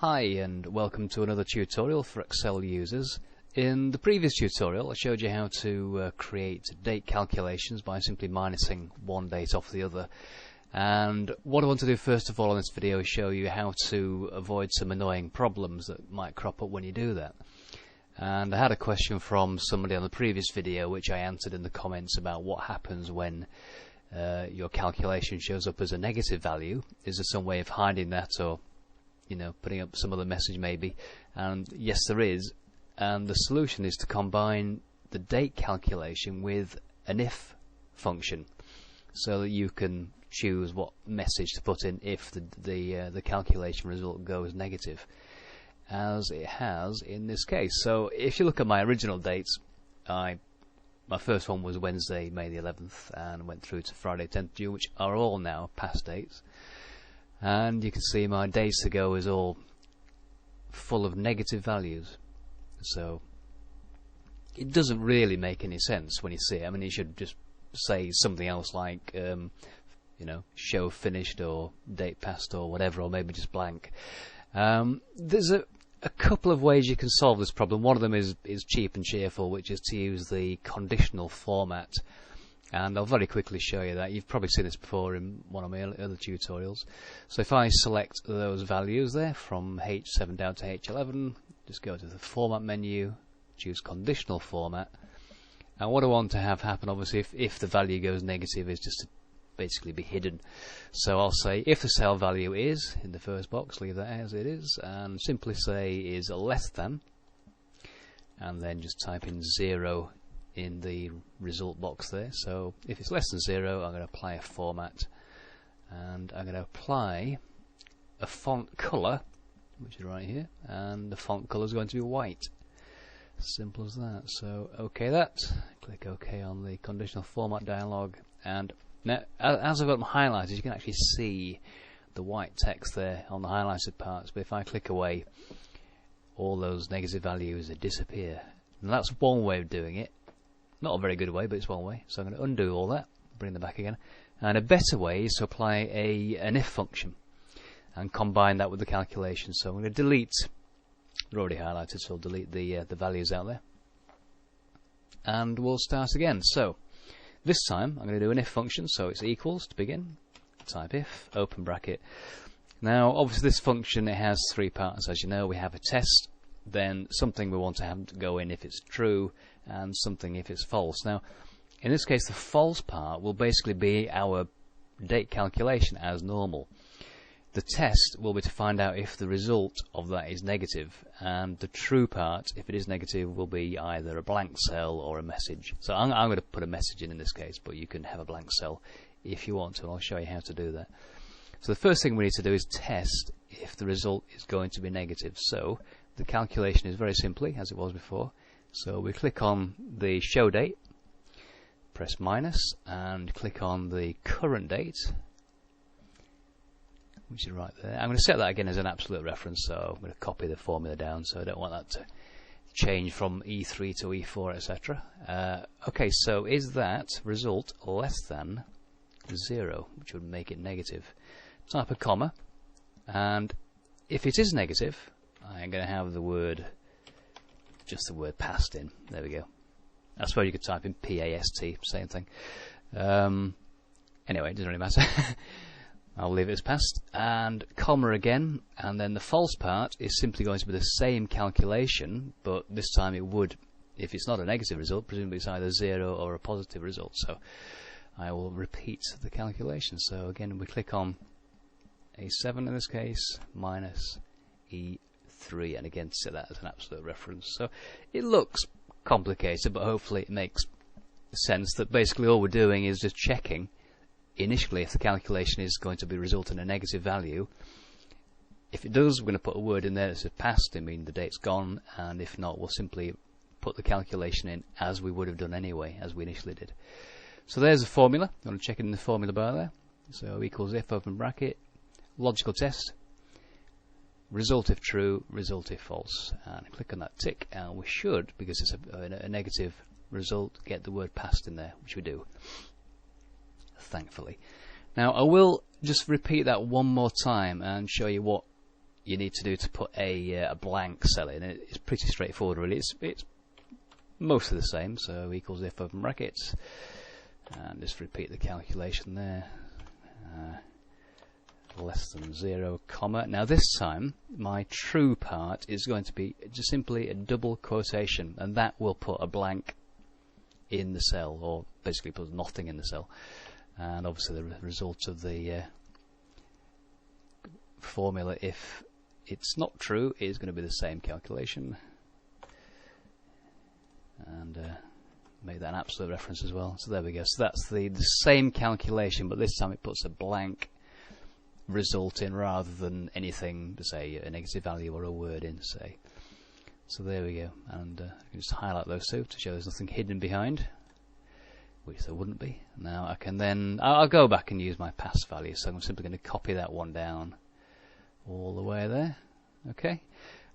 Hi and welcome to another tutorial for Excel users. In the previous tutorial I showed you how to create date calculations by simply minusing one date off the other, and what I want to do first of all in this video is show you how to avoid some annoying problems that might crop up when you do that. And I had a question from somebody on the previous video which I answered in the comments about what happens when your calculation shows up as a negative value. Is there some way of hiding that, or putting up some other message maybe? And yes, there is, and the solution is to combine the date calculation with an if function, so that you can choose what message to put in if the calculation result goes negative, as it has in this case. So if you look at my original dates, my first one was Wednesday, May the 11th, and went through to Friday 10th June, which are all now past dates. And you can see my days to go is all full of negative values. So it doesn't really make any sense when you see it. I mean, you should just say something else like, show finished or date passed or whatever, or maybe just blank. There's a couple of ways you can solve this problem. One of them is cheap and cheerful, which is to use the conditional format. And I'll very quickly show you that. You've probably seen this before in one of my other tutorials. So if I select those values there from H7 down to H11, just go to the Format menu, choose Conditional Format. And what I want to have happen, obviously, if the value goes negative, is just to basically be hidden. So I'll say if the cell value is, in the first box, leave that as it is, and simply say is less than, and then just type in 0 in the result box there. So if it's less than 0, I'm going to apply a format, and I'm going to apply a font color, which is right here, and the font color is going to be white. Simple as that. So OK that, click OK on the conditional format dialog, and now as I've got them highlighted, you can actually see the white text there on the highlighted parts, but if I click away, all those negative values disappear. And that's one way of doing it. Not a very good way, but it's one way. So I'm going to undo all that, bring them back again. And a better way is to apply an if function and combine that with the calculation. So I'm going to delete, they're already highlighted, so I'll delete the values out there. And we'll start again. So this time I'm going to do an if function, so it's equals to begin, type if, open bracket. Now obviously this function, it has three parts, as you know. We have a test, then something we want to have to go in if it's true, and something if it's false. Now in this case the false part will basically be our date calculation as normal. The test will be to find out if the result of that is negative, and the true part, if it is negative, will be either a blank cell or a message. So I'm going to put a message in this case, but you can have a blank cell if you want to, and I'll show you how to do that. So the first thing we need to do is test if the result is going to be negative. So the calculation is very simply as it was before. So we click on the show date, press minus, and click on the current date, which is right there. I'm going to set that again as an absolute reference, so I'm going to copy the formula down, so I don't want that to change from E3 to E4, etc. Okay, so is that result less than 0, which would make it negative? Type a comma, and if it is negative, I'm going to have the word, just the word past in. There we go. I suppose you could type in PAST, same thing. Anyway, it doesn't really matter. I'll leave it as past, and comma again, and then the false part is simply going to be the same calculation, but this time it would, if it's not a negative result, presumably it's either 0 or a positive result. So I will repeat the calculation. So again, we click on A7 in this case, minus E3, and again set that as an absolute reference. So it looks complicated, but hopefully it makes sense that basically all we're doing is just checking initially if the calculation is going to be result in a negative value. If it does, we're going to put a word in there that says past, I mean the date's gone, and if not, we'll simply put the calculation in as we would have done anyway, as we initially did. So there's the formula. I'm going to check it in the formula bar there. So equals if, open bracket, logical test, result if true, result if false, and click on that tick, and we should, because it's a negative result, get the word past in there, which we do, thankfully. Now I will just repeat that one more time and show you what you need to do to put a blank cell in. It's pretty straightforward, really. It's mostly the same. So equals if open brackets, and just repeat the calculation there. Less than 0, comma. Now this time my true part is going to be just simply a double quotation, and that will put a blank in the cell, or basically put nothing in the cell. And obviously the result of the formula, if it's not true, is going to be the same calculation. And make that an absolute reference as well. So there we go. So that's the same calculation, but this time it puts a blank result in rather than anything, to say a negative value or a word in, say. So there we go. And I can just highlight those two to show there's nothing hidden behind, which there wouldn't be. Now I can then, I'll go back and use my past value, so I'm simply going to copy that one down all the way there. Okay.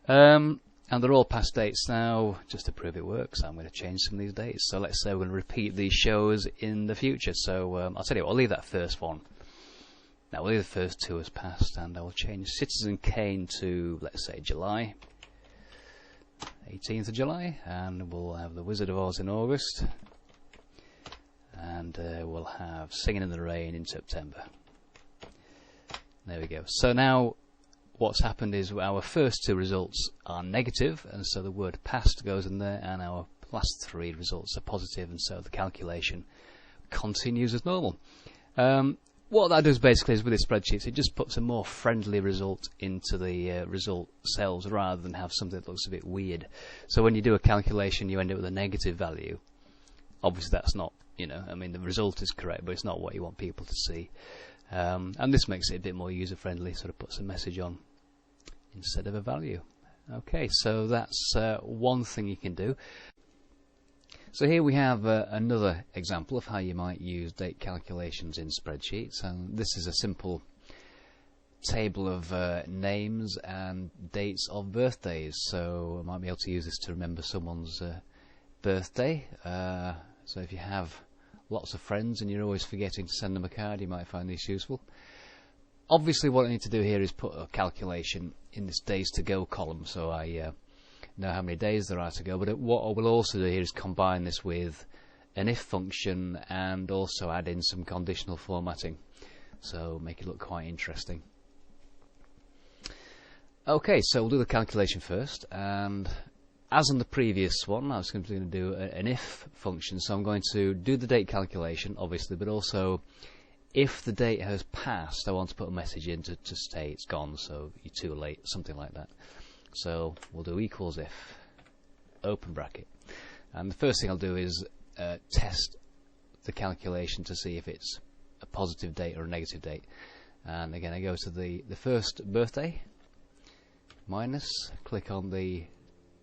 And they're all past dates now. Just to prove it works, I'm going to change some of these dates. So let's say we're going to repeat these shows in the future. So I'll tell you what, I'll leave that first one. Now we'll leave the first two as past, and I will change Citizen Kane to, let's say, July. 18th of July, and we'll have the Wizard of Oz in August, and we'll have Singing in the Rain in September. There we go. So now what's happened is our first two results are negative, and so the word past goes in there, and our last three results are positive, and so the calculation continues as normal. What that does basically is with the spreadsheets, it just puts a more friendly result into the result cells rather than have something that looks a bit weird. So when you do a calculation, you end up with a negative value. Obviously that's not, I mean the result is correct, but it's not what you want people to see. And this makes it a bit more user friendly, sort of puts a message on instead of a value. Okay, so that's one thing you can do. So here we have another example of how you might use date calculations in spreadsheets, and this is a simple table of names and dates of birthdays. So I might be able to use this to remember someone's birthday. So if you have lots of friends and you're always forgetting to send them a card, you might find this useful. Obviously what I need to do here is put a calculation in this days to go column, so I know how many days there are to go, but what I will also do here is combine this with an if function and also add in some conditional formatting, so make it look quite interesting. Okay, so we'll do the calculation first, and as in the previous one I was simply going to do an if function, so I'm going to do the date calculation obviously, but also if the date has passed I want to put a message in to say it's gone, so you're too late, something like that. So we'll do equals if, open bracket. And the first thing I'll do is test the calculation to see if it's a positive date or a negative date. And again, I go to the first birthday, minus, click on the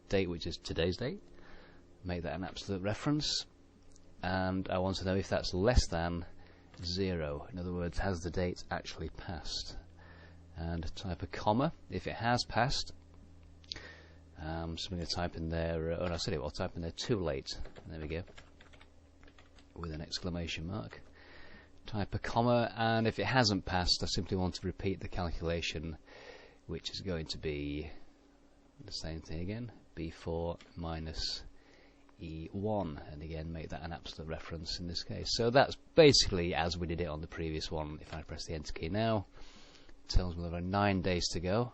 date, which is today's date, make that an absolute reference. And I want to know if that's less than 0. In other words, has the date actually passed? And type a comma if it has passed. So I'm going to type in there, oh no, sorry, I'll type in there too late. There we go, with an exclamation mark. Type a comma, and if it hasn't passed, I simply want to repeat the calculation, which is going to be the same thing again, B4 minus E1, and again make that an absolute reference in this case. So that's basically as we did it on the previous one. If I press the enter key now, it tells me there are 9 days to go.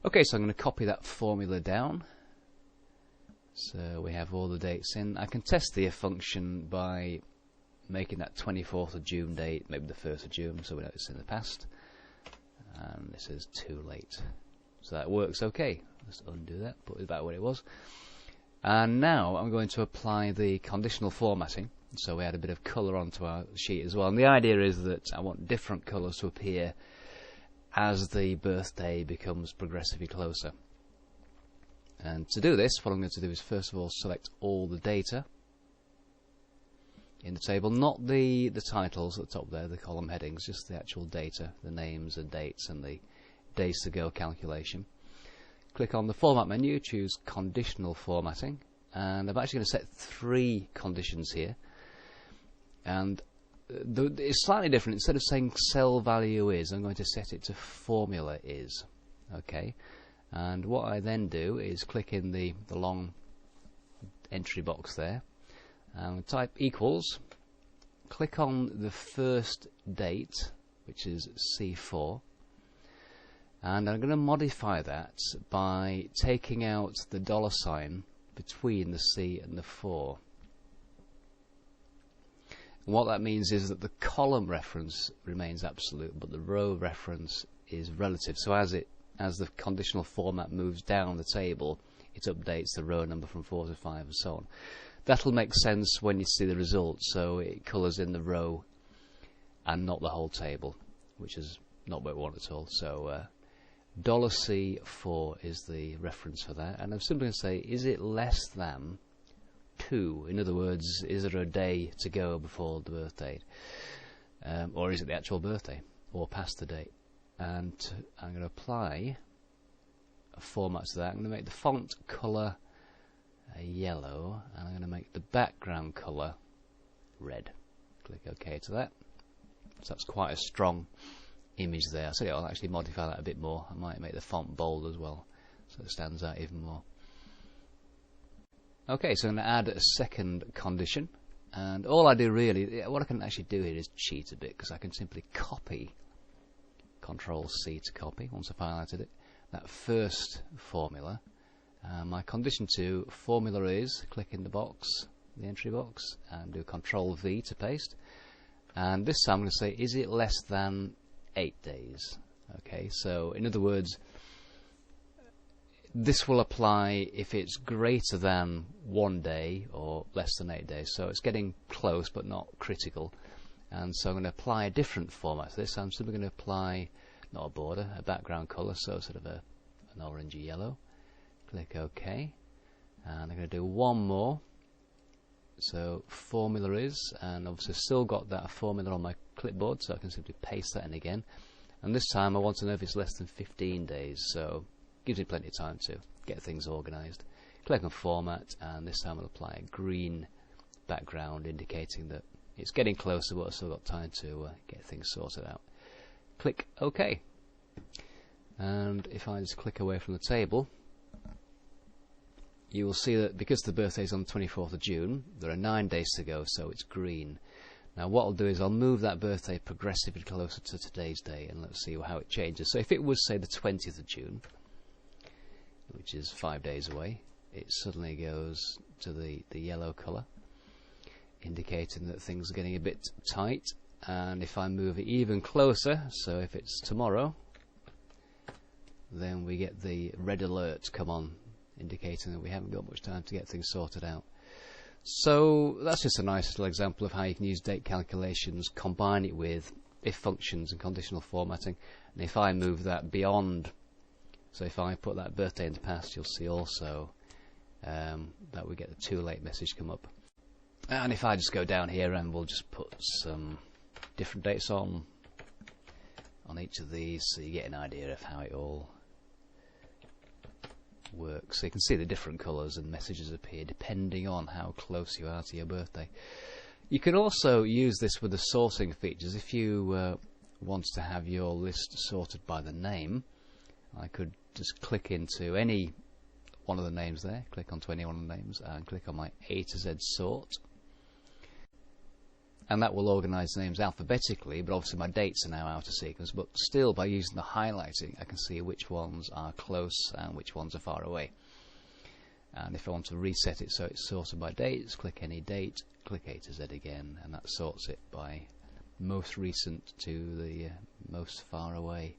Okay, so I'm going to copy that formula down. So we have all the dates in. I can test the if function by making that 24th of June date, maybe the 1st of June, so we know it's in the past. And this is too late. So that works okay. Let's undo that, put it back where it was. And now I'm going to apply the conditional formatting. So we add a bit of colour onto our sheet as well. And the idea is that I want different colours to appear as the birthday becomes progressively closer. And to do this, what I'm going to do is first of all select all the data in the table, not the titles at the top there, the column headings, just the actual data, the names and dates and the days to go calculation. Click on the format menu, choose conditional formatting, and I'm actually going to set 3 conditions here. And it's slightly different. Instead of saying cell value is, I'm going to set it to formula is. Okay, and what I then do is click in the long entry box there, and type equals, click on the first date, which is C4, and I'm going to modify that by taking out the $ between the C and the 4. And what that means is that the column reference remains absolute, but the row reference is relative. So as the conditional format moves down the table, it updates the row number from 4 to 5 and so on. That'll make sense when you see the results, so it colours in the row and not the whole table, which is not what we want at all. So $C4 is the reference for that, and I'm simply going to say, is it less than 2? In other words, is there a day to go before the birth date, or is it the actual birthday, or past the date? And I'm going to apply a format to that. I'm going to make the font colour yellow, and I'm going to make the background colour red. Click OK to that. So that's quite a strong image there. So I'll actually modify that a bit more. I might make the font bold as well, so it stands out even more. Okay, so I'm going to add a second condition, and all I do really, what I can actually do here is cheat a bit, because I can simply copy, Control C to copy, once I've highlighted it, that first formula. My condition 2 formula is, click in the box, the entry box, and do Control V to paste. And this time I'm going to say, is it less than 8 days? Okay, so in other words, this will apply if it's greater than 1 day or less than 8 days. So it's getting close but not critical. And so I'm going to apply a different format to this. I'm simply going to apply, not a border, a background colour, so sort of an orangey yellow. Click OK. And I'm going to do one more. So formula is, and obviously still got that formula on my clipboard, so I can simply paste that in again. And this time I want to know if it's less than 15 days, so gives me plenty of time to get things organised. Click on format, and this time I'll apply a green background indicating that it's getting closer, but I've still got time to get things sorted out. Click OK. And if I just click away from the table, you will see that because the birthday is on the 24th of June, there are 9 days to go, so it's green. Now what I'll do is I'll move that birthday progressively closer to today's day, and let's see how it changes. So if it was, say, the 20th of June, which is 5 days away, it suddenly goes to the yellow colour, indicating that things are getting a bit tight. And if I move it even closer, so if it's tomorrow, then we get the red alert come on, indicating that we haven't got much time to get things sorted out. So that's just a nice little example of how you can use date calculations, combine it with if functions and conditional formatting. And if I move that beyond, so if I put that birthday in the past, you'll see also that we get the too late message come up. And if I just go down here, and we'll just put some different dates on each of these, so you get an idea of how it all works. So you can see the different colours and messages appear depending on how close you are to your birthday. You can also use this with the sorting features. If you want to have your list sorted by the name, I could just click into any one of the names there, click onto any one of the names, and click on my A to Z sort. And that will organise names alphabetically, but obviously my dates are now out of sequence, but still by using the highlighting I can see which ones are close and which ones are far away. And if I want to reset it so it's sorted by dates, click any date, click A to Z again, and that sorts it by most recent to the most far away.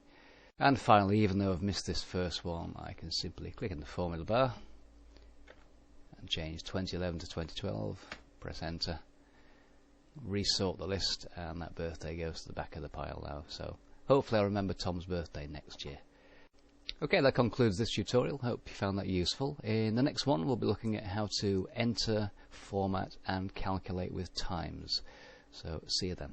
And finally, even though I've missed this first one, I can simply click in the formula bar and change 2011 to 2012, press enter, resort the list, and that birthday goes to the back of the pile now. So hopefully I'll remember Tom's birthday next year. Okay, that concludes this tutorial. Hope you found that useful. In the next one we'll be looking at how to enter, format and calculate with times. So see you then.